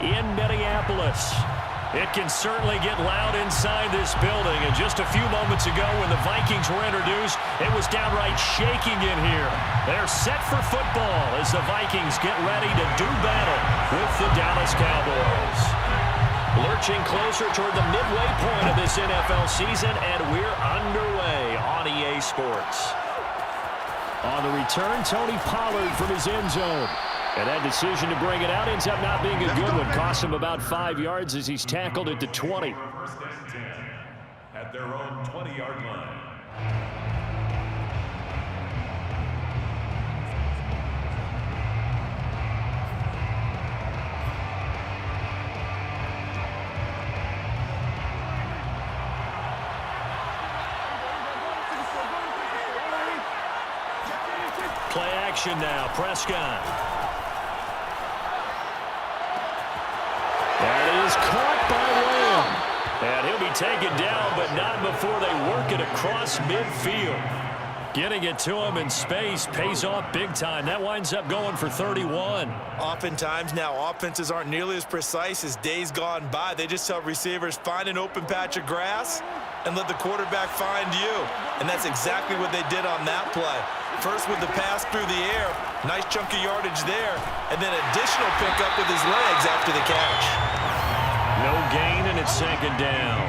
in Minneapolis. It can certainly get loud inside this building. And just a few moments ago when the Vikings were introduced, it was downright shaking in here. They're set for football as the Vikings get ready to do battle with the Dallas Cowboys. Lurching closer toward the midway point of this NFL season, and we're underway on EA Sports. On the return, Tony Pollard from his end zone. And that decision to bring it out ends up not being a good one. Costs him about 5 yards as he's tackled at the 20. First and 10 at their own 20-yard line. Play action now. Prescott. That is caught by Lamb. And he'll be taken down, but not before they work it across midfield. Getting it to him in space pays off big time. That winds up going for 31. Oftentimes now, offenses aren't nearly as precise as days gone by. They just tell receivers, find an open patch of grass and let the quarterback find you. And that's exactly what they did on that play. First with the pass through the air, nice chunk of yardage there, and then additional pickup with his legs after the catch. No gain, and it's second down.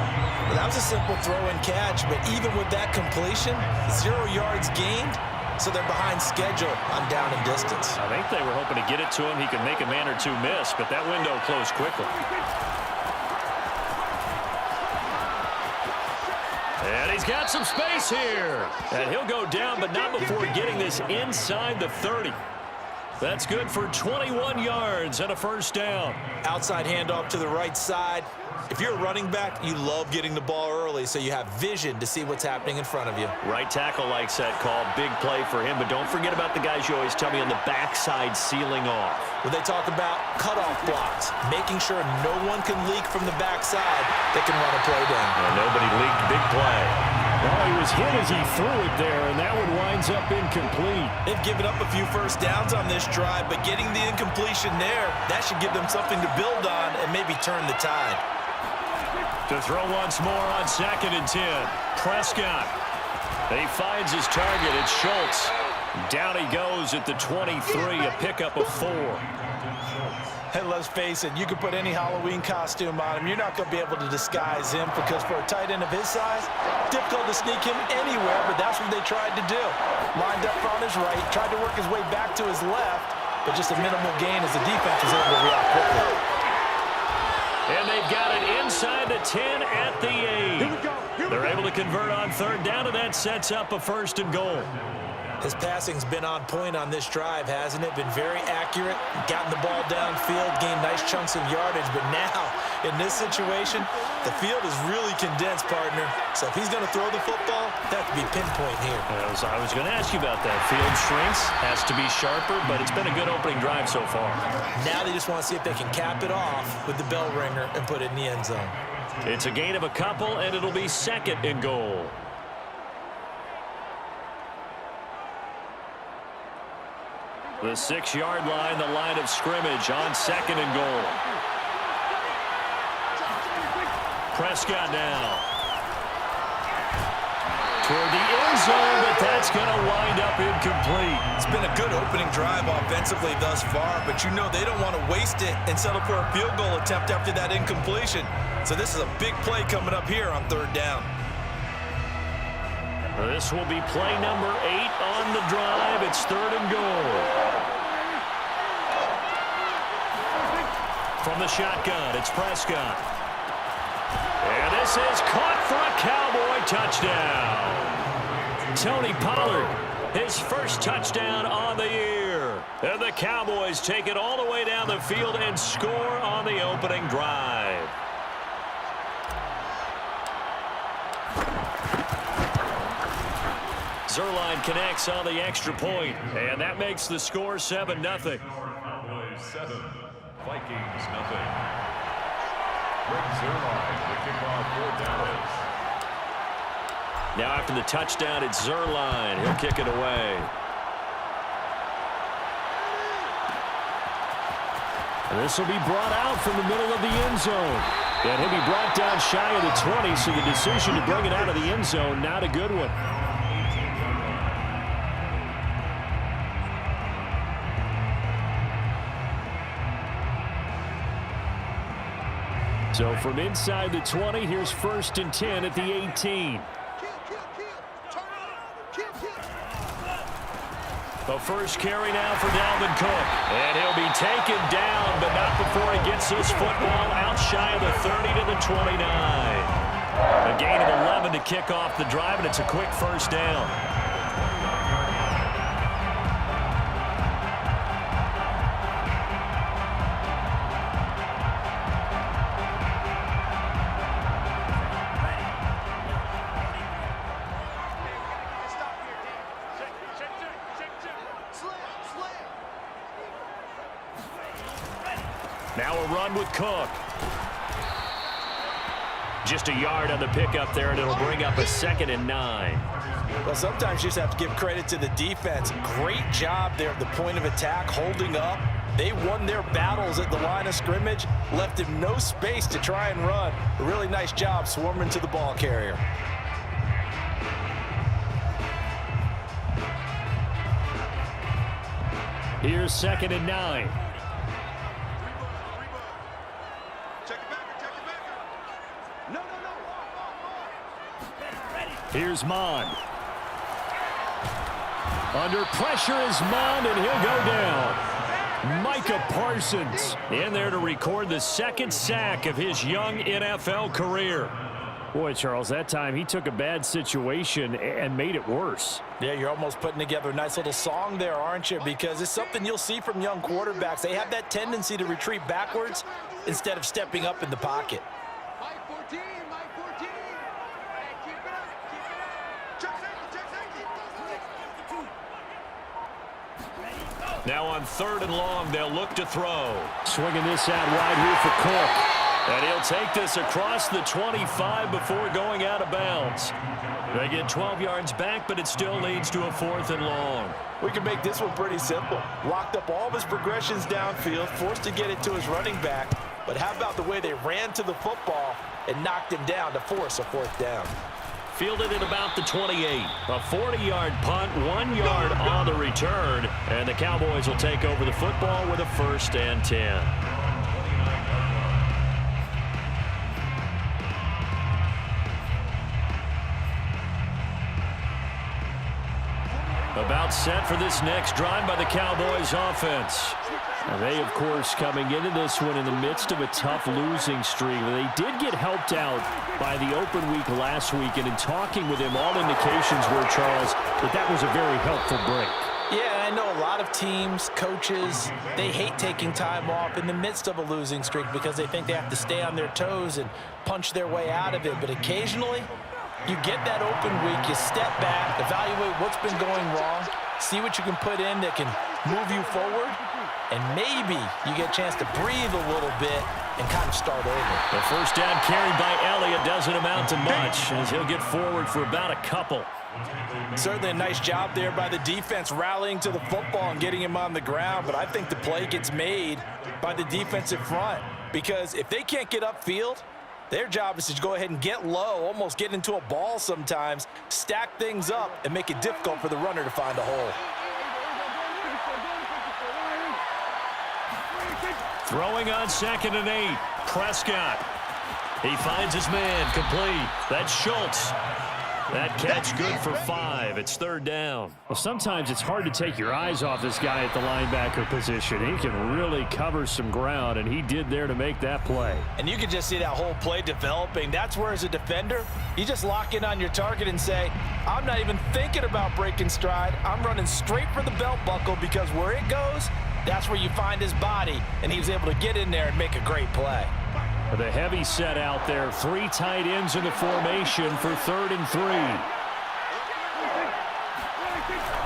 Well, that was a simple throw and catch, but even with that completion, 0 yards gained, so they're behind schedule on down and distance. I think they were hoping to get it to him. He could make a man or two miss, but that window closed quickly. And he's got some space here. And he'll go down, but not before getting this inside the 30. That's good for 21 yards and a first down. Outside handoff to the right side. If you're a running back, you love getting the ball early so you have vision to see what's happening in front of you. Right tackle likes that call. Big play for him, but don't forget about the guys you always tell me on the backside sealing off. When they talk about cutoff blocks, making sure no one can leak from the backside that can run a play down. And nobody leaked. Big play. Well, he was hit as he threw it there, and that one winds up incomplete. They've given up a few first downs on this drive, but getting the incompletion there, that should give them something to build on and maybe turn the tide. To throw once more on second and 10. Prescott. He finds his target. It's Schultz. Down he goes at the 23, a pickup of 4. Hey, let's face it, you can put any Halloween costume on him. You're not going to be able to disguise him because for a tight end of his size, difficult to sneak him anywhere, but that's what they tried to do. Lined up on his right, tried to work his way back to his left, but just a minimal gain as the defense was able to react quickly. And they've got it inside the 10 at the 8. They're able to convert on third down, and that sets up a first and goal. His passing's been on point on this drive, hasn't it? Been very accurate, gotten the ball downfield, gained nice chunks of yardage, but now, in this situation, the field is really condensed, partner. So if he's going to throw the football, that could be pinpoint here. I was going to ask you about that. Field shrinks, has to be sharper, but it's been a good opening drive so far. Now they just want to see if they can cap it off with the bell ringer and put it in the end zone. It's a gain of a couple, and it'll be second and goal. The 6-yard line, the line of scrimmage on second and goal. Prescott now. Toward the end zone, but that's going to wind up incomplete. It's been a good opening drive offensively thus far, but you know they don't want to waste it and settle for a field goal attempt after that incompletion. So this is a big play coming up here on third down. This will be play number 8 on the drive. It's third and goal. From the shotgun, it's Prescott. And this is caught for a Cowboy touchdown. Tony Pollard, his first touchdown on the year. And the Cowboys take it all the way down the field and score on the opening drive. Zerline connects on the extra point, and that makes the score 7-0. Cowboys 7, Vikings 0. Zerline, the kickoff for Dallas. Now after the touchdown, it's Zerline. He'll kick it away. And this will be brought out from the middle of the end zone. And he'll be brought down shy of the 20, so the decision to bring it out of the end zone, not a good one. So from inside the 20, here's 1st and 10 at the 18. The first carry now for Dalvin Cook. And he'll be taken down, but not before he gets this football out shy of the 30 to the 29. A gain of 11 to kick off the drive, and it's a quick first down. Now a run with Cook. Just a yard on the pickup there, and it'll bring up a 2nd and 9. Well, sometimes you just have to give credit to the defense. Great job there at the point of attack, holding up. They won their battles at the line of scrimmage, left him no space to try and run. A really nice job swarming to the ball carrier. Here's 2nd and 9. Here's Mond. Under pressure is Mond, and he'll go down. Micah Parsons in there to record the 2nd sack of his young NFL career. Boy, Charles, that time he took a bad situation and made it worse. Yeah, you're almost putting together a nice little song there, aren't you? Because it's something you'll see from young quarterbacks. They have that tendency to retreat backwards instead of stepping up in the pocket. Now on 3rd and long, they'll look to throw. Swinging this out wide here for Cook. And he'll take this across the 25 before going out of bounds. They get 12 yards back, but it still leads to a 4th and long. We can make this one pretty simple. Locked up all of his progressions downfield, forced to get it to his running back. But how about the way they ran to the football and knocked him down to force a 4th down? Fielded at about the 28. A 40-yard punt, 1 yard on the return. And the Cowboys will take over the football with a 1st and 10. About set for this next drive by the Cowboys offense. And they, of course, coming into this one in the midst of a tough losing streak. They did get helped out by the open week last week, and in talking with him, all indications were, Charles, that was a very helpful break. Yeah, I know a lot of teams, coaches, they hate taking time off in the midst of a losing streak because they think they have to stay on their toes and punch their way out of it. But occasionally, you get that open week, you step back, evaluate what's been going wrong, see what you can put in that can move you forward, and maybe you get a chance to breathe a little bit and kind of start over. The first down carried by Elliott doesn't amount to much as he'll get forward for about a couple. Certainly a nice job there by the defense rallying to the football and getting him on the ground, but I think the play gets made by the defensive front because if they can't get upfield, their job is to go ahead and get low, almost get into a ball sometimes, stack things up, and make it difficult for the runner to find a hole. Throwing on 2nd and 8. Prescott. He finds his man complete. That's Schultz. That catch good for 5. It's 3rd down. Well, sometimes it's hard to take your eyes off this guy at the linebacker position. He can really cover some ground, and he did there to make that play. And you can just see that whole play developing. That's where, as a defender, you just lock in on your target and say, I'm not even thinking about breaking stride. I'm running straight for the belt buckle because where it goes, that's where you find his body. And he was able to get in there and make a great play. The heavy set out there. 3 tight ends in the formation for 3rd and 3.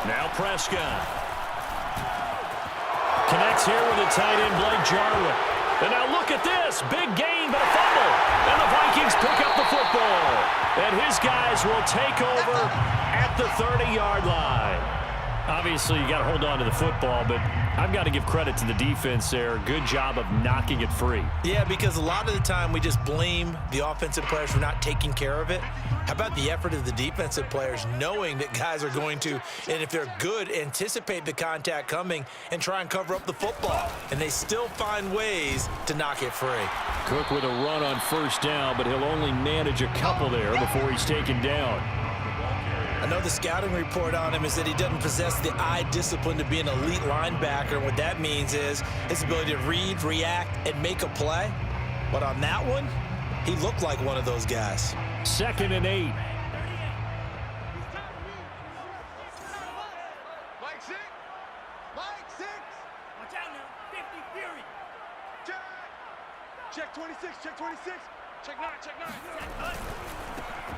Now Prescott. Connects here with the tight end, Blake Jarwin. And now look at this. Big gain, but a fumble. And the Vikings pick up the football. And his guys will take over at the 30-yard line. Obviously, you got to hold on to the football, but I've got to give credit to the defense there. Good job of knocking it free. Yeah, because a lot of the time we just blame the offensive players for not taking care of it. How about the effort of the defensive players knowing that guys are going to, and if they're good, anticipate the contact coming and try and cover up the football. And they still find ways to knock it free. Cook with a run on first down, but he'll only manage a couple there before he's taken down. I know the scouting report on him is that he doesn't possess the eye discipline to be an elite linebacker. And what that means is his ability to read, react, and make a play. But on that one, he looked like one of those guys. 2nd and 8. Mike 6. Mike 6. Watch out now. 50 Fury. Check 26. Check 26. Check 9. Check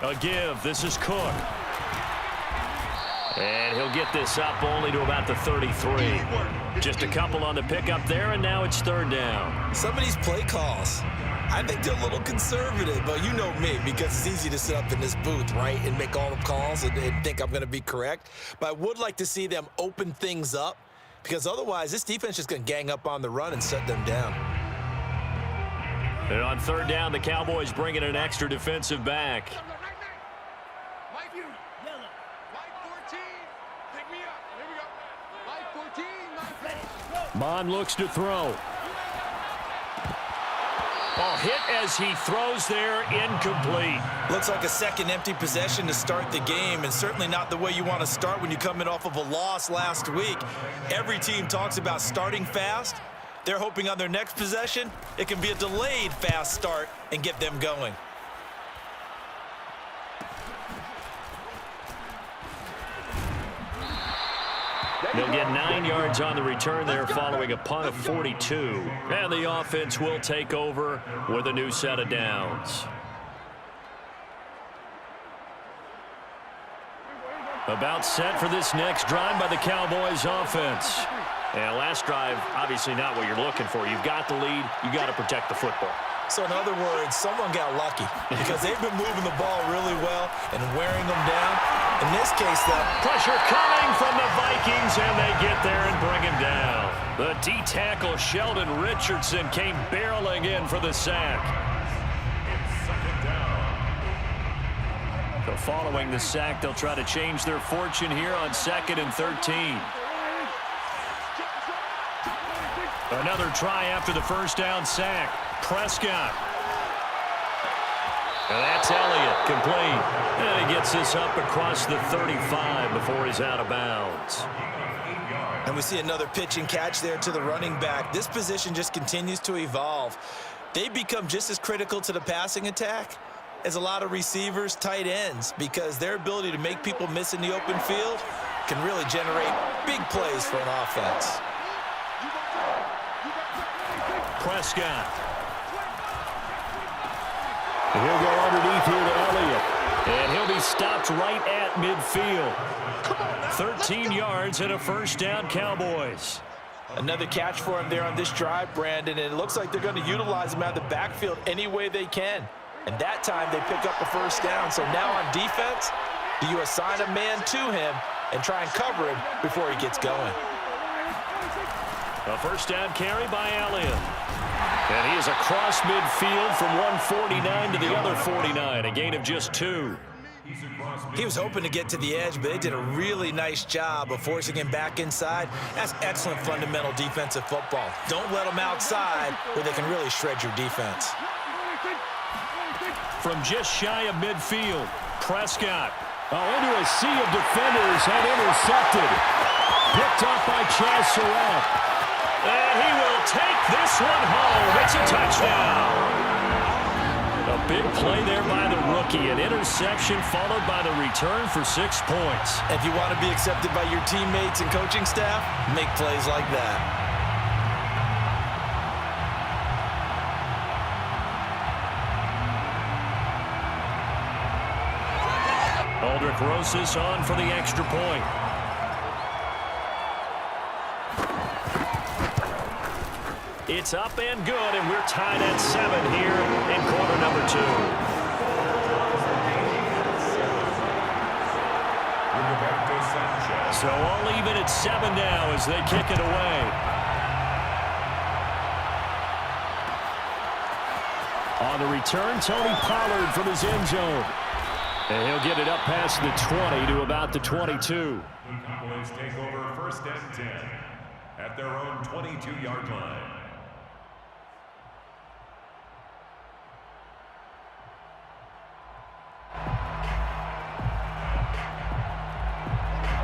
9. A give. This is Cook. And he'll get this up only to about the 33. Just a couple on the pickup there, and now it's 3rd down. Some of these play calls, I think they're a little conservative, but you know me, because it's easy to sit up in this booth, right, and make all the calls and think I'm going to be correct. But I would like to see them open things up, because otherwise this defense is going to gang up on the run and shut them down. And on 3rd down, the Cowboys bring in an extra defensive back. Mike Fury. Yellow. Mike 14. Pick me up. Here we go. Mike 14. Mike 14. Mon looks to throw. Oh, hit as he throws there, incomplete. Looks like a second empty possession to start the game, and certainly not the way you want to start when you're coming off of a loss last week. Every team talks about starting fast. They're hoping on their next possession, it can be a delayed fast start and get them going. They'll get 9 yards on the return there following a punt of 42. And the offense will take over with a new set of downs. About set for this next drive by the Cowboys offense. And last drive, obviously not what you're looking for. You've got the lead. You got to protect the football. So in other words, someone got lucky because they've been moving the ball really well and wearing them down. In this case, though, pressure coming from the Vikings, and they get there and bring him down. The D-tackle Sheldon Richardson came barreling in for the sack. So following the sack, they'll try to change their fortune here on 2nd and 13. Another try after the first down sack. Prescott. And that's Elliott, complete. And he gets this up across the 35 before he's out of bounds. And we see another pitch and catch there to the running back. This position just continues to evolve. They become just as critical to the passing attack as a lot of receivers, tight ends, because their ability to make people miss in the open field can really generate big plays for an offense. Prescott. And he'll go underneath here to Elliott. And he'll be stopped right at midfield. 13 yards and a first down, Cowboys. Another catch for him there on this drive, Brandon, and it looks like they're going to utilize him out of the backfield any way they can. And that time they pick up the first down. So now on defense, do you assign a man to him and try and cover him before he gets going? A first down carry by Elliott. And he is across midfield from 149 to the other 49, a gain of just 2. He was hoping to get to the edge, but they did a really nice job of forcing him back inside. That's excellent fundamental defensive football. Don't let them outside where they can really shred your defense. From just shy of midfield, Prescott. Into a sea of defenders and intercepted. Picked up by Chaz Surratt. And he will take this one home. It's a touchdown. A big play there by the rookie. An interception followed by the return for 6 points. If you want to be accepted by your teammates and coaching staff, make plays like that. Aldrich Rosas on for the extra point. It's up and good, and we're tied at 7 here in quarter number 2. Roberto Sanchez. So all even at 7 now as they kick it away. On the return, Tony Pollard from his end zone. And he'll get it up past the 20 to about the 22. The Cowboys take over 1st and 10 at their own 22-yard line.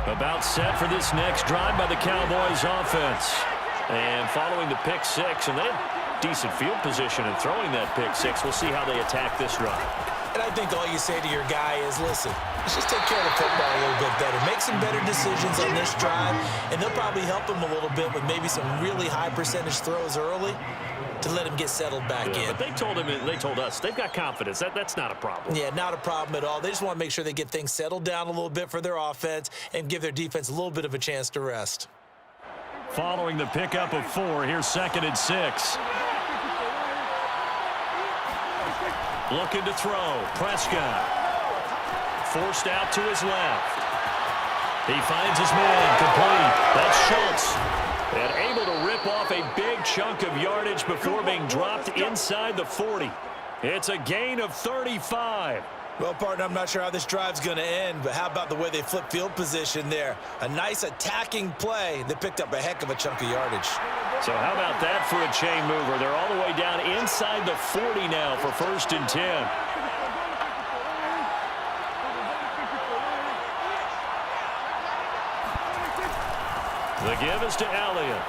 About set for this next drive by the Cowboys offense. And following the pick six, and they have decent field position in throwing that pick six. We'll see how they attack this drive. And I think all you say to your guy is, listen, let's just take care of the football a little bit better. Make some better decisions on this drive, and they'll probably help him a little bit with maybe some really high percentage throws early to let him get settled back in. But they told him, and they told us, they've got confidence. That's not a problem. Yeah, not a problem at all. They just want to make sure they get things settled down a little bit for their offense and give their defense a little bit of a chance to rest. Following the pickup of 4, here's 2nd and 6. Looking to throw. Prescott. Forced out to his left. He finds his man. Complete. That's Schultz. And able to rip off a big chunk of yardage before being dropped inside the 40. It's a gain of 35. Well, partner, I'm not sure how this drive's going to end, but how about the way they flip field position there? A nice attacking play. They picked up a heck of a chunk of yardage. So how about that for a chain mover? They're all the way down inside the 40 now for 1st and 10. The give is to Elliott.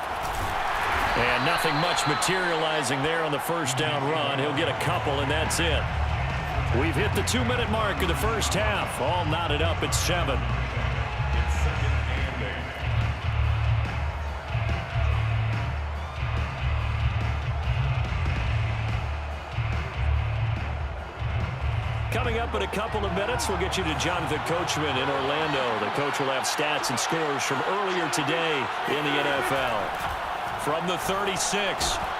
And nothing much materializing there on the first down run. He'll get a couple, and that's it. We've hit the 2-minute mark of the first half. All knotted up at 7. It's 2nd and 8. Coming up in a couple of minutes, we'll get you to Jonathan Coachman in Orlando. The coach will have stats and scores from earlier today in the NFL. From the 36,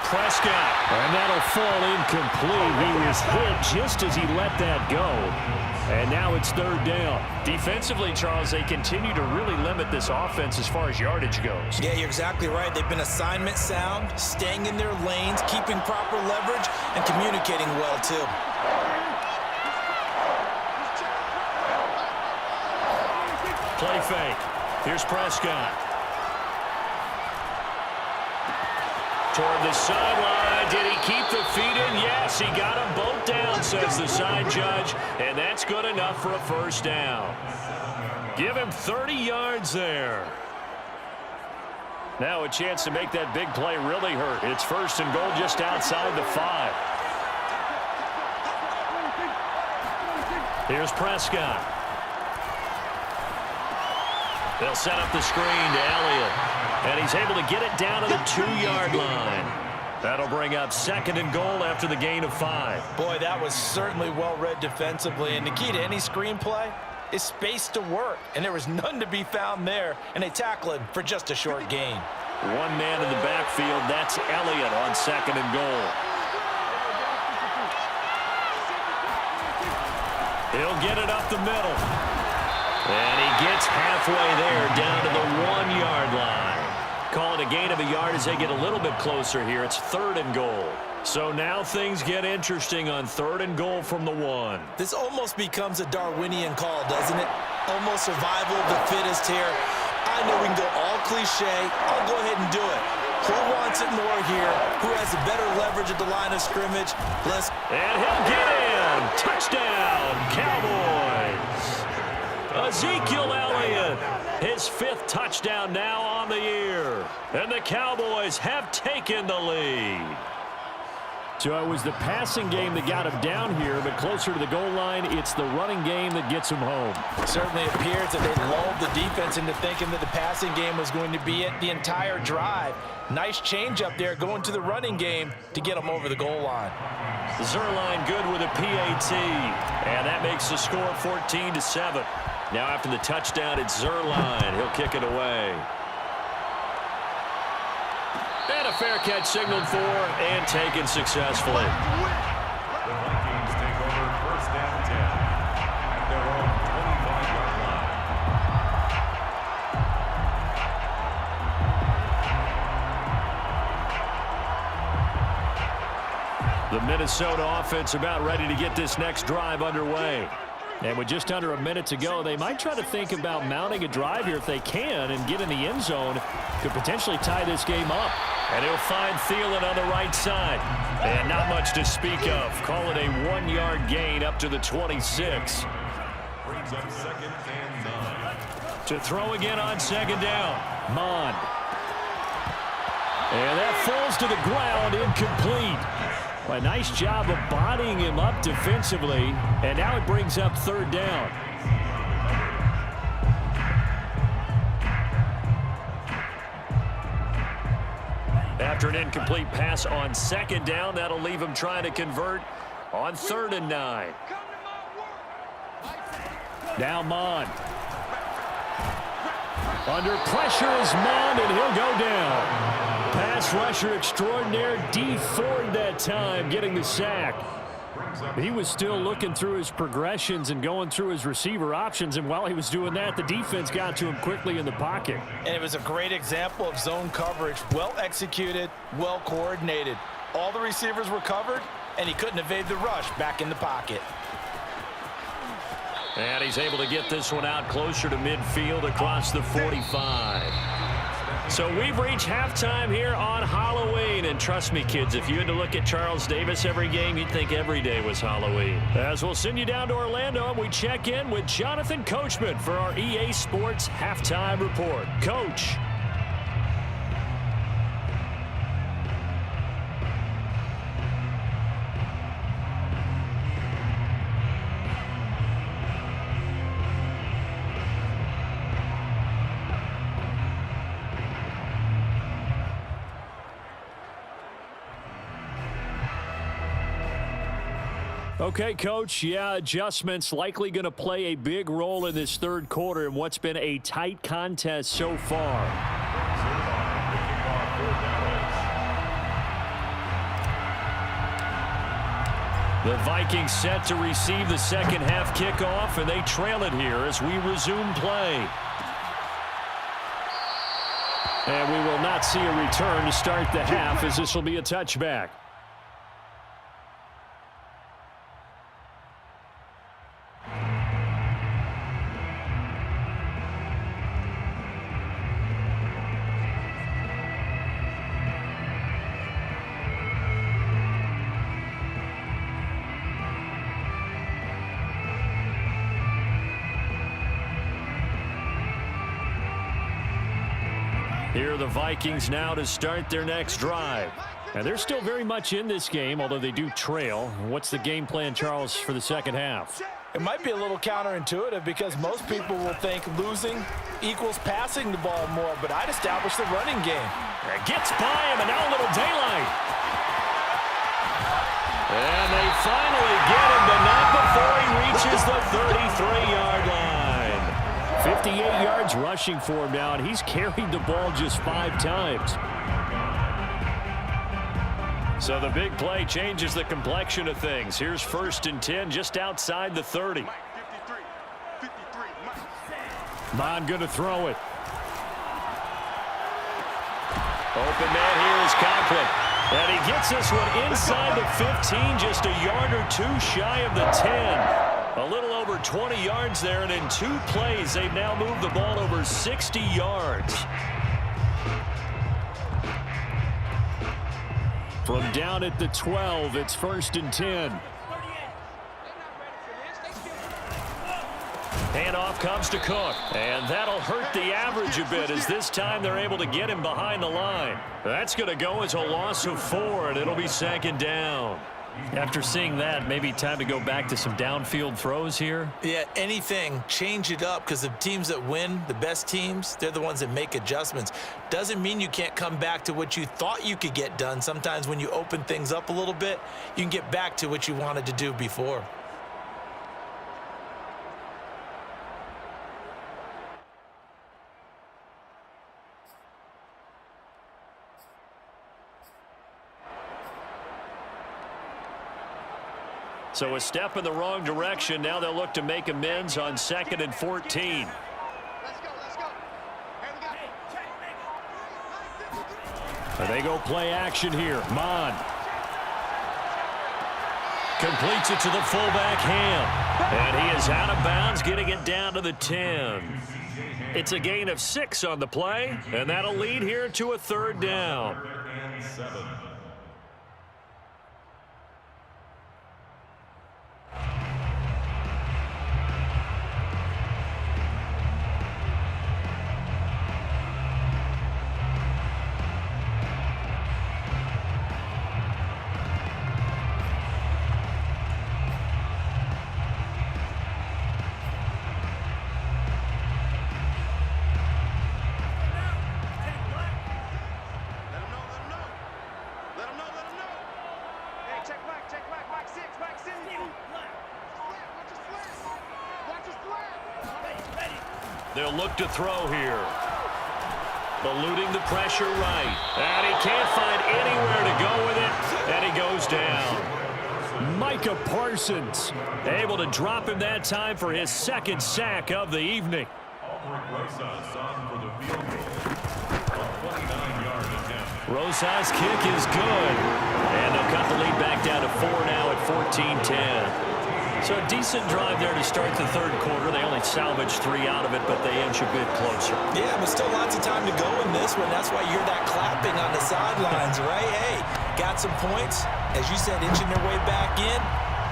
Prescott. And that'll fall incomplete. He was hit just as he let that go. And now it's 3rd down. Defensively, Charles, they continue to really limit this offense as far as yardage goes. Yeah, you're exactly right. They've been assignment sound, staying in their lanes, keeping proper leverage, and communicating well, too. Play fake. Here's Prescott. Toward the sideline. Did he keep the feet in? Yes, he got them both down, says the side judge. And that's good enough for a 1st down. Give him 30 yards there. Now a chance to make that big play really hurt. It's 1st and goal just outside the 5. Here's Prescott. They'll set up the screen to Elliott. And he's able to get it down to the 2-yard line. That'll bring up 2nd and goal after the gain of 5. Boy, that was certainly well-read defensively. And the key to any screenplay is space to work. And there was none to be found there. And they tackle him for just a short gain. One man in the backfield. That's Elliott on 2nd and goal. He'll get it up the middle. And he gets halfway there down to the 1-yard line. Call it a gain of a yard as they get a little bit closer here. It's 3rd and goal. So now things get interesting on 3rd and goal from the 1. This almost becomes a Darwinian call, doesn't it? Almost survival of the fittest here. I know we can go all cliche. I'll go ahead and do it. Who wants it more here? Who has a better leverage at the line of scrimmage? And he'll get in. Touchdown, Cowboys. Ezekiel Elliott, his 5th touchdown now on the year. And the Cowboys have taken the lead. So it was the passing game that got him down here, but closer to the goal line, it's the running game that gets him home. Certainly appears that they lulled the defense into thinking that the passing game was going to be it the entire drive. Nice change up there going to the running game to get them over the goal line. Zerline good with a PAT, and that makes the score 14-7. Now after the touchdown, it's Zerline. He'll kick it away. And a fair catch signaled for and taken successfully. The Vikings take over 1st and 10 at their own 25-yard line. The Minnesota offense about ready to get this next drive underway. And with just under a minute to go, they might try to think about mounting a drive here if they can and get in the end zone. Could potentially tie this game up. And he'll find Thielen on the right side. And not much to speak of. Call it a 1-yard gain up to the 26. Brings up 2nd and 9. To throw again on 2nd down. Mon. And that falls to the ground, incomplete. A nice job of bodying him up defensively. And now it brings up 3rd down. After an incomplete pass on 2nd down, that'll leave him trying to convert on 3rd and 9. Now Mon. Under pressure is Mon, and he'll go down. Pass rusher extraordinaire, D Ford that time, getting the sack. He was still looking through his progressions and going through his receiver options, and while he was doing that, the defense got to him quickly in the pocket. And it was a great example of zone coverage. Well executed, well coordinated. All the receivers were covered, and he couldn't evade the rush back in the pocket. And he's able to get this one out closer to midfield across the 45. So we've reached halftime here on Halloween. And trust me, kids, if you had to look at Charles Davis every game, you'd think every day was Halloween. As we'll send you down to Orlando, and we check in with Jonathan Coachman for our EA Sports Halftime Report. Coach. Okay, Coach, yeah, adjustments likely going to play a big role in this 3rd quarter in what's been a tight contest so far. The Vikings set to receive the 2nd half kickoff, and they trail it here as we resume play. And we will not see a return to start the half, as this will be a touchback. Here are the Vikings now to start their next drive. And they're still very much in this game, although they do trail. What's the game plan, Charles, for the 2nd half? It might be a little counterintuitive because most people will think losing equals passing the ball more, but I'd establish the running game. It gets by him, and now a little daylight. And they finally get him, but not before he reaches the 33-yard line. 58 yards rushing for him now, and he's carried the ball just 5 times. So the big play changes the complexion of things. Here's 1st and 10 just outside the 30. Mon going to throw it. Open man here is Conklin. And he gets this one inside the 15, just a yard or 2 shy of the 10. A little over 20 yards there, and in 2 plays, they've now moved the ball over 60 yards. From down at the 12, it's 1st and 10. Handoff comes to Cook, and that'll hurt the average a bit as this time they're able to get him behind the line. That's going to go as a loss of 4, and it'll be 2nd down. After seeing that, maybe time to go back to some downfield throws here. Yeah, anything, change it up, because the teams that win, the best teams, they're the ones that make adjustments. Doesn't mean you can't come back to what you thought you could get done. Sometimes when you open things up a little bit, you can get back to what you wanted to do before. So a step in the wrong direction. Now they'll look to make amends on 2nd and 14. Let's go, let's go. Here we go. They go play action here. Mon. Completes it to the fullback, Ham. And he is out of bounds, getting it down to the 10. It's a gain of 6 on the play, and that'll lead here to a 3rd down. And 7. They'll look to throw here. Eluding the pressure right. And he can't find anywhere to go with it. And he goes down. Micah Parsons Able to drop him that time for his 2nd sack of the evening. Rosa's kick is good. And they'll cut the lead back down to 4 now at 14-10. So a decent drive there to start the 3rd quarter. They only salvaged 3 out of it, but they inch a bit closer. Yeah, but still lots of time to go in this one. That's why you hear that clapping on the sidelines, right? Hey, got some points. As you said, inching their way back in.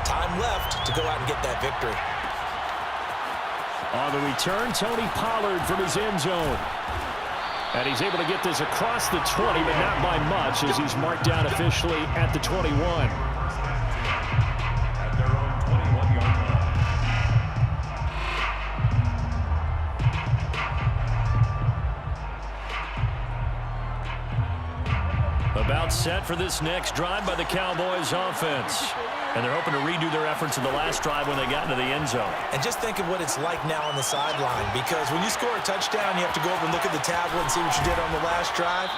Time left to go out and get that victory. On the return, Tony Pollard from his end zone. And he's able to get this across the 20, but not by much, as he's marked down officially at the 21. About set for this next drive by the Cowboys offense. And they're hoping to redo their efforts in the last drive when they got into the end zone. And just think of what it's like now on the sideline, because when you score a touchdown, you have to go over and look at the tablet and see what you did on the last drive.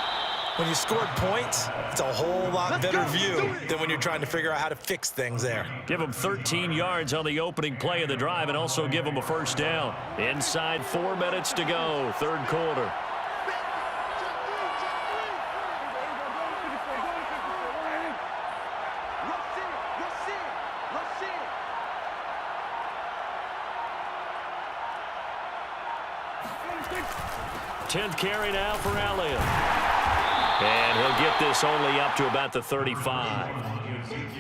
When you scored points, it's a whole lot better view than when you're trying to figure out how to fix things there. Give them 13 yards on the opening play of the drive and also give them a 1st down. Inside 4 minutes to go, 3rd quarter. Tenth carry now for Elliott. And he'll get this only up to about the 35.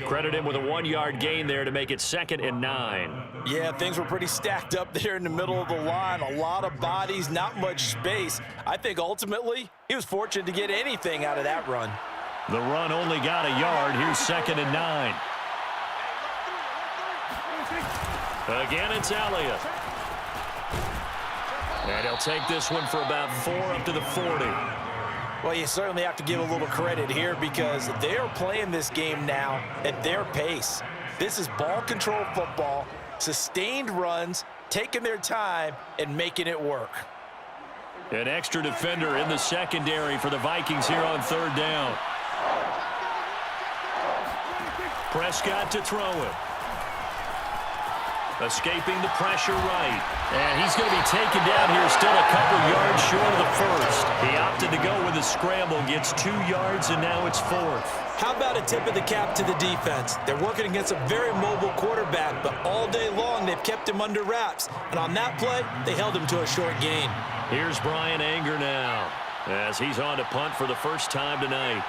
Credit him with a 1-yard gain there to make it 2nd and 9. Yeah, things were pretty stacked up there in the middle of the line. A lot of bodies, not much space. I think ultimately he was fortunate to get anything out of that run. The run only got a yard. Here's 2nd and 9. Again, it's Elliott. And he'll take this one for about 4 up to the 40. Well, you certainly have to give a little credit here because they're playing this game now at their pace. This is ball control football, sustained runs, taking their time, and making it work. An extra defender in the secondary for the Vikings here on 3rd down. Prescott to throw it. Escaping the pressure right. And he's going to be taken down here still a couple yards short of the 1st. He opted to go with a scramble, gets 2 yards, and now it's 4th. How about a tip of the cap to the defense? They're working against a very mobile quarterback, but all day long they've kept him under wraps. And on that play, they held him to a short gain. Here's Brian Anger now as he's on to punt for the first time tonight.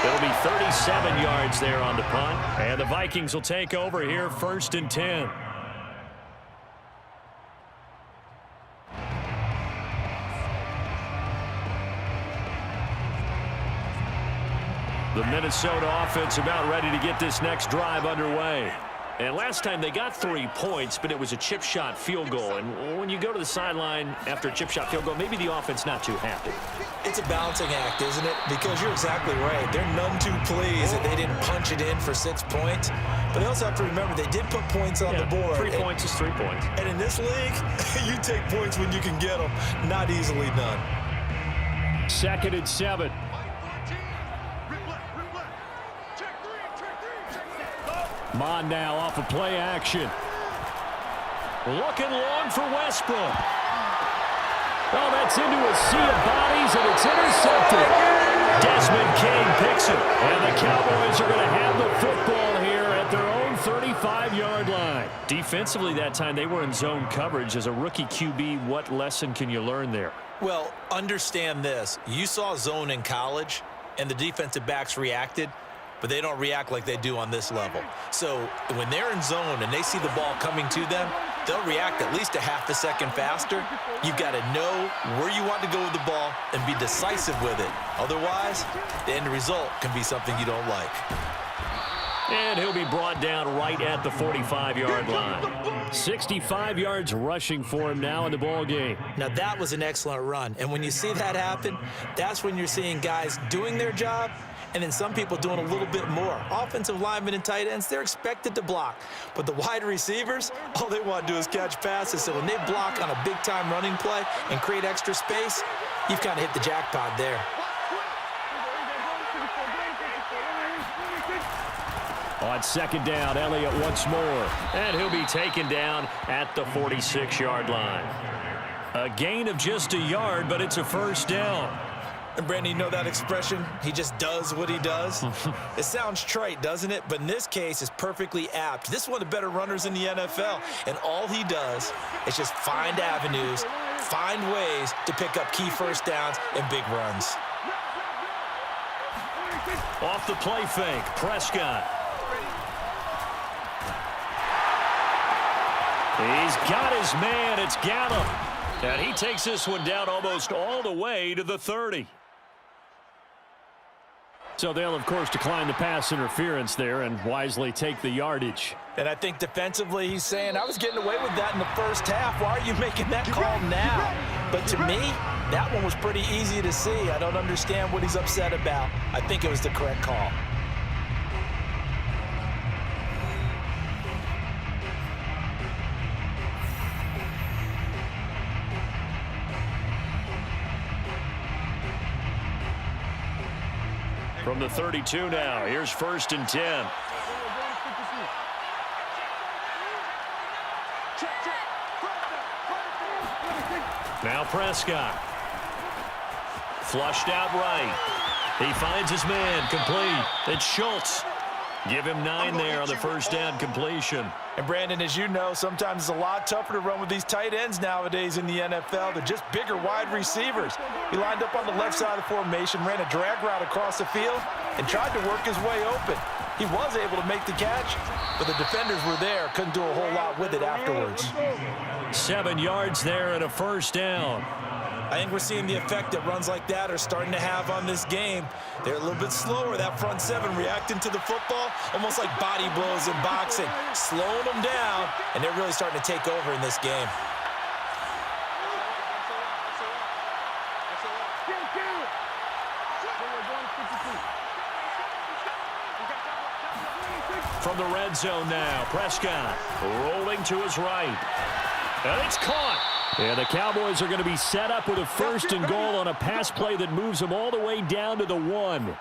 It'll be 37 yards there on the punt. And the Vikings will take over here 1st and 10. The Minnesota offense about ready to get this next drive underway. And last time they got 3 points, but it was a chip shot field goal. And when you go to the sideline after a chip shot field goal, maybe the offense not too happy. It's a balancing act, isn't it? Because you're exactly right. They're none too pleased that they didn't punch it in for 6 points. But they also have to remember they did put points on the board. 3 points is 3 points. And in this league, you take points when you can get them. Not easily done. 2nd and 7. Mon now off of play action. Looking long for Westbrook. Oh, that's into a sea of bodies, and it's intercepted. Desmond King picks it. And the Cowboys are going to have the football here at their own 35-yard line. Defensively that time, they were in zone coverage. As a rookie QB, what lesson can you learn there? Well, understand this. You saw zone in college, and the defensive backs reacted, but they don't react like they do on this level. So when they're in zone and they see the ball coming to them, they'll react at least a half a second faster. You've got to know where you want to go with the ball and be decisive with it. Otherwise, the end result can be something you don't like. And he'll be brought down right at the 45-yard line. 65 yards rushing for him now in the ball game. Now, that was an excellent run. And when you see that happen, that's when you're seeing guys doing their job and then some people doing a little bit more. Offensive linemen and tight ends, they're expected to block. But the wide receivers, all they want to do is catch passes. So when they block on a big-time running play and create extra space, you've kind of hit the jackpot there. On second down, Elliott once more. And he'll be taken down at the 46-yard line. A gain of just a yard, but it's a first down. And Brandon, you know that expression? He just does what he does. It sounds trite, doesn't it? But in this case, it's perfectly apt. This is one of the better runners in the NFL. And all he does is just find avenues, find ways to pick up key first downs and big runs. Off the play fake, Prescott. He's got his man. It's Gallup. And he takes this one down almost all the way to the 30. So they'll, of course, decline the pass interference there and wisely take the yardage. And I think defensively he's saying, I was getting away with that in the first half. Why are you making that call now? But to me, that one was pretty easy to see. I don't understand what he's upset about. I think it was the correct call. From the 32 now, here's 1st and 10. Now Prescott. Flushed out right. He finds his man, complete. It's Schultz. Give him 9 there on the first down completion. And Brandon, as you know, sometimes it's a lot tougher to run with these tight ends nowadays in the NFL. They're just bigger wide receivers. He lined up on the left side of the formation, ran a drag route across the field, and tried to work his way open. He was able to make the catch, but the defenders were there. Couldn't do a whole lot with it afterwards. 7 yards there and a first down. I think we're seeing the effect that runs like that are starting to have on this game. They're a little bit slower, that front seven, reacting to the football, almost like body blows in boxing, slowing them down, and they're really starting to take over in this game. From the red zone now, Prescott rolling to his right. And it's caught. And the Cowboys are going to be set up with a 1st and goal on a pass play that moves them all the way down to the 1.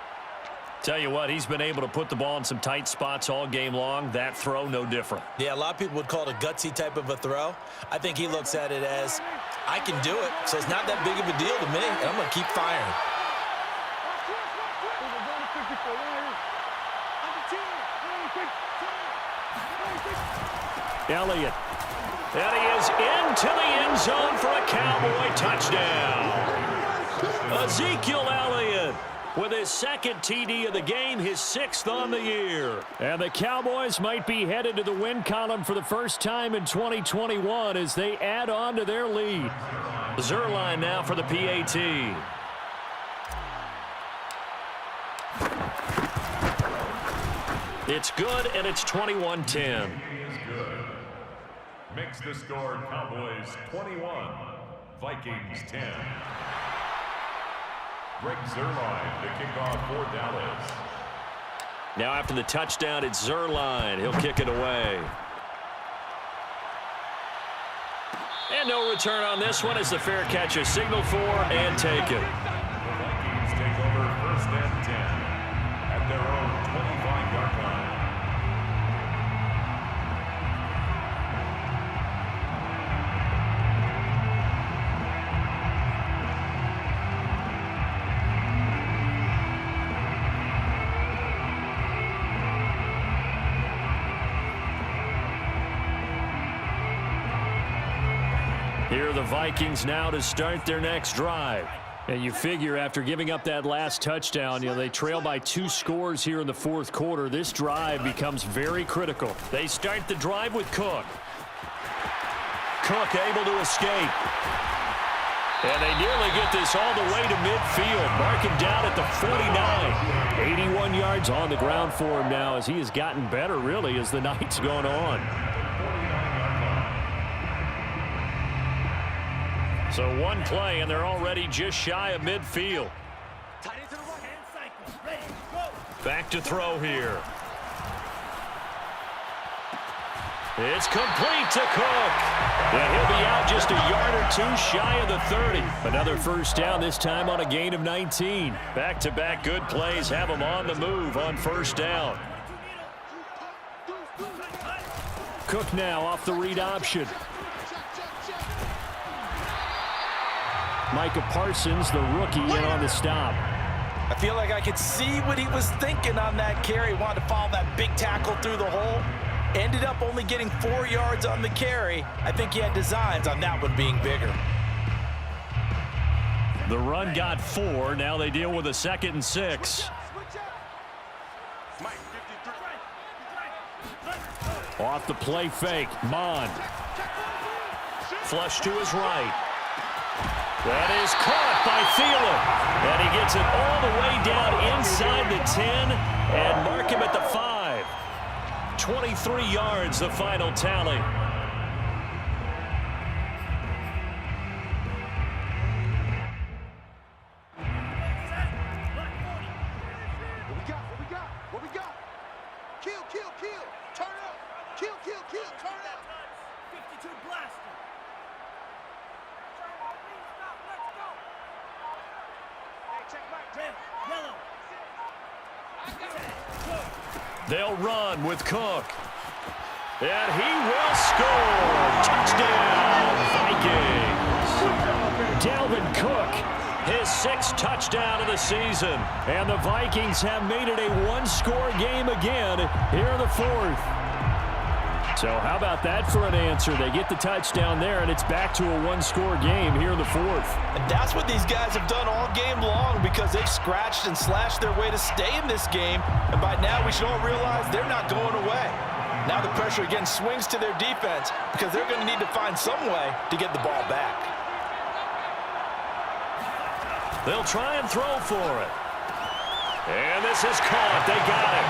Tell you what, he's been able to put the ball in some tight spots all game long. That throw, no different. Yeah, a lot of people would call it a gutsy type of a throw. I think he looks at it as, I can do it, so it's not that big of a deal to me, and I'm going to keep firing. Elliott. And he is into the end zone for a Cowboy touchdown. Ezekiel Elliott with his 2nd TD of the game, his 6th on the year. And the Cowboys might be headed to the win column for the first time in 2021 as they add on to their lead. Zerline now for the PAT. It's good, and it's 21-10. Makes the score Cowboys 21, Vikings 10. Greg Zerline to kick off for Dallas. Now after the touchdown, it's Zerline. He'll kick it away. And no return on this one as the fair catch is signaled for and taken. The Vikings take over 1st and 10 at their own 25-yard line. Here are the Vikings now to start their next drive. And you figure after giving up that last touchdown, they trail by 2 scores here in the fourth quarter. This drive becomes very critical. They start the drive with Cook. Cook able to escape. And they nearly get this all the way to midfield. Mark him down at the 49. 81 yards on the ground for him now as he has gotten better, really, as the night's gone on. So one play, and they're already just shy of midfield. Back to throw here. It's complete to Cook. And he'll be out just a yard or 2 shy of the 30. Another first down, this time on a gain of 19. Back-to-back good plays have him on the move on first down. Cook now off the read option. Micah Parsons, the rookie, in on the stop. I feel like I could see what he was thinking on that carry. Wanted to follow that big tackle through the hole. Ended up only getting 4 yards on the carry. I think he had designs on that one being bigger. The run got 4. Now they deal with a 2nd and 6. Off the play fake. Mond. Flush to his right. That is caught by Thielen. And he gets it all the way down inside the 10 and mark him at the 5. 23 yards, the final tally. What we got? Kill, turn up. Kill, turn up. 52 blaster. They'll run with Cook. And he will score. Touchdown, Vikings. Dalvin Cook, his 6th touchdown of the season. And the Vikings have made it a 1-score game again here in the 4th. So how about that for an answer? They get the touchdown there, and it's back to a 1-score game here in the 4th. And that's what these guys have done all game long because they've scratched and slashed their way to stay in this game. And by now, we should all realize they're not going away. Now the pressure again swings to their defense because they're going to need to find some way to get the ball back. They'll try and throw for it. And this is caught. They got it.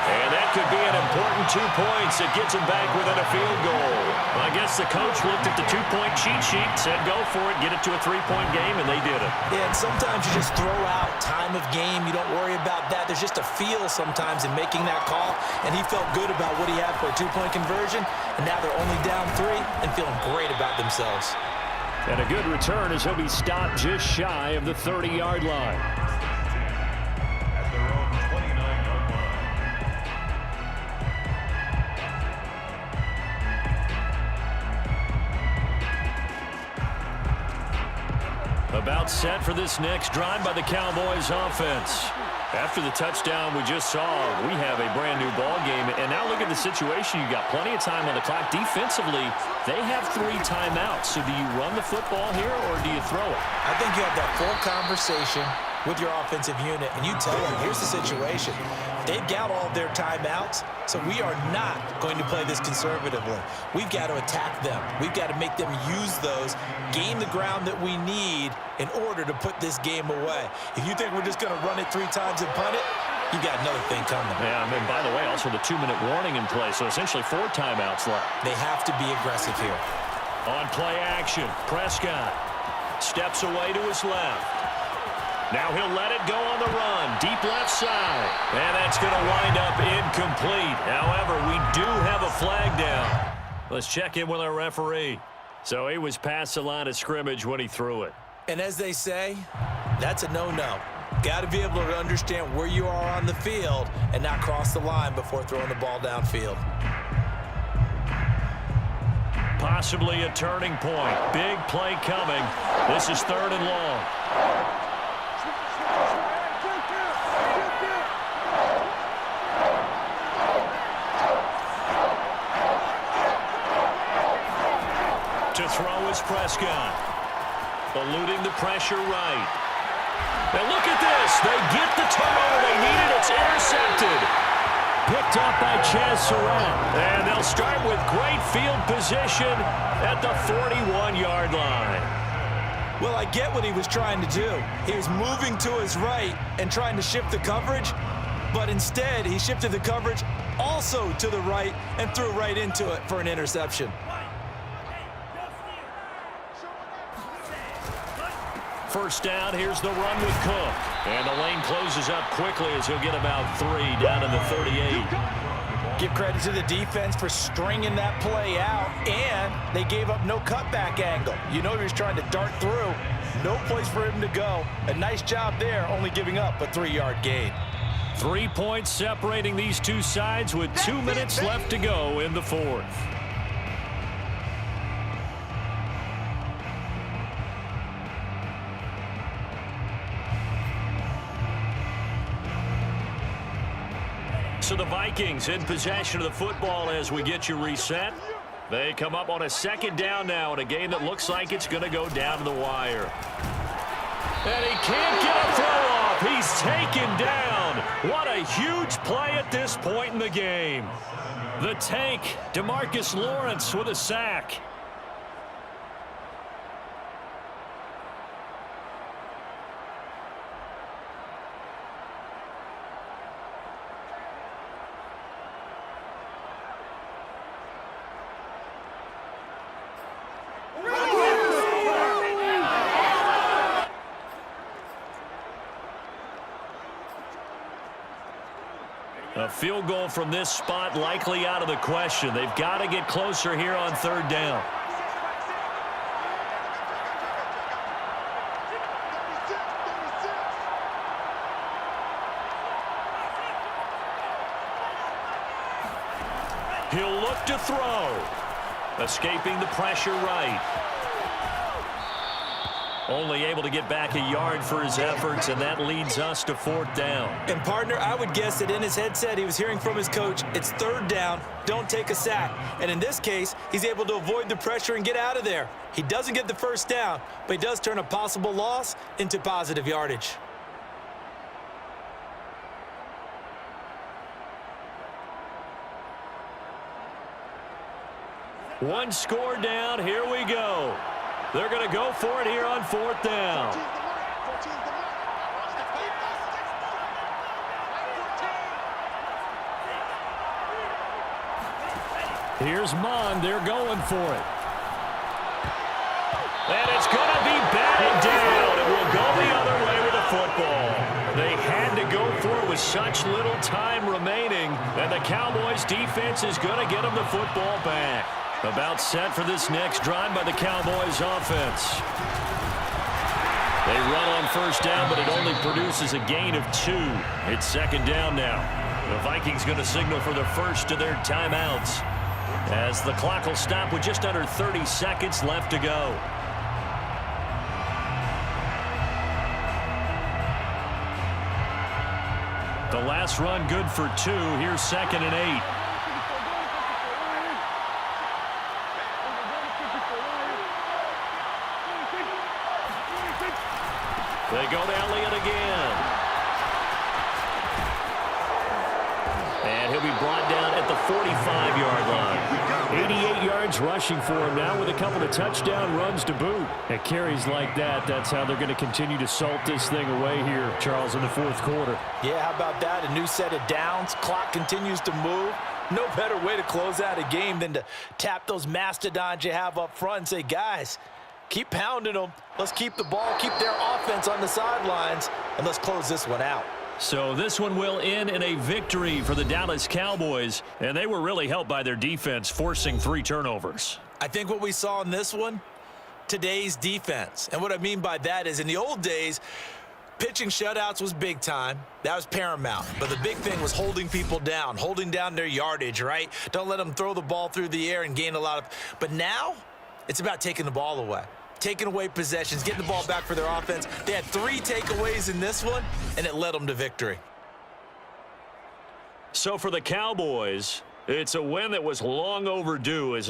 And that could be an important 2 points. It gets them back within a field goal. I guess the coach looked at the 2-point cheat sheet, said go for it, get it to a 3-point game, and they did it. Yeah, and sometimes you just throw out time of game. You don't worry about that. There's just a feel sometimes in making that call, and he felt good about what he had for a 2-point conversion, and now they're only down 3 and feeling great about themselves. And a good return as he'll be stopped just shy of the 30-yard line. About set for this next drive by the Cowboys offense. After the touchdown we just saw, we have a brand new ball game. And now look at the situation. You got plenty of time on the clock. Defensively, they have 3 timeouts. So do you run the football here or do you throw it? I think you have that full conversation with your offensive unit, and you tell them, here's the situation. They've got all of their timeouts, so we are not going to play this conservatively. We've got to attack them. We've got to make them use those, gain the ground that we need in order to put this game away. If you think we're just going to run it 3 times and punt it, you got another thing coming. Yeah, and by the way, also the 2-minute warning in play, so essentially 4 timeouts left. They have to be aggressive here. On play action, Prescott steps away to his left. Now he'll let it go on the run, deep left side. And that's going to wind up incomplete. However, we do have a flag down. Let's check in with our referee. So he was past the line of scrimmage when he threw it. And as they say, that's a no-no. Got to be able to understand where you are on the field and not cross the line before throwing the ball downfield. Possibly a turning point. Big play coming. This is 3rd and long. To throw is Prescott. Eluding the pressure right. And look at this. They get the turnover they needed. It's intercepted. Picked up by Chaz Surratt. And they'll start with great field position at the 41-yard line. Well, I get what he was trying to do. He was moving to his right and trying to shift the coverage, but instead he shifted the coverage also to the right and threw right into it for an interception. First down, here's the run with Cook. And the lane closes up quickly as he'll get about 3 down in the 38. Give credit to the defense for stringing that play out, and they gave up no cutback angle. You know he was trying to dart through. No place for him to go. A nice job there, only giving up a 3-yard gain. 3 points separating these two sides with 2 minutes left to go in the fourth. So the Vikings in possession of the football as we get you reset. They come up on a second down now in a game that looks like it's going to go down to the wire. And he can't get a throw off. He's taken down. What a huge play at this point in the game. The tank, DeMarcus Lawrence with a sack. A field goal from this spot likely out of the question. They've got to get closer here on third down. He'll look to throw. Escaping the pressure right. Only able to get back a yard for his efforts, and that leads us to fourth down. And, partner, I would guess that in his headset he was hearing from his coach, it's third down, don't take a sack. And in this case, he's able to avoid the pressure and get out of there. He doesn't get the first down, but he does turn a possible loss into positive yardage. One score down, here we go. They're going to go for it here on fourth down. Here's Mond. They're going for it. And it's going to be batted down. It will go the other way with the football. They had to go for it with such little time remaining, and the Cowboys defense is going to get them the football back. About set for this next drive by the Cowboys offense. They run on first down, but it only produces a gain of 2. It's second down now. The Vikings going to signal for the first of their timeouts as the clock will stop with just under 30 seconds left to go. The last run good for 2. Here's 2nd and 8. They go to Elliott again. And he'll be brought down at the 45-yard line. 88 yards rushing for him now with a couple of touchdown runs to boot. At carries like that, that's how they're going to continue to salt this thing away here, Charles, in the fourth quarter. Yeah, how about that? A new set of downs. Clock continues to move. No better way to close out a game than to tap those mastodons you have up front and say, guys, keep pounding them. Let's keep the ball, keep their offense on the sidelines, and let's close this one out. So this one will end in a victory for the Dallas Cowboys, and they were really helped by their defense, forcing 3 turnovers. I think what we saw in this one, today's defense. And what I mean by that is in the old days, pitching shutouts was big time. That was paramount. But the big thing was holding people down, holding down their yardage, right? Don't let them throw the ball through the air and gain a lot of. But now it's about taking the ball away. Taking away possessions, getting the ball back for their offense. They had 3 takeaways in this one, and it led them to victory. So for the Cowboys, it's a win that was long overdue as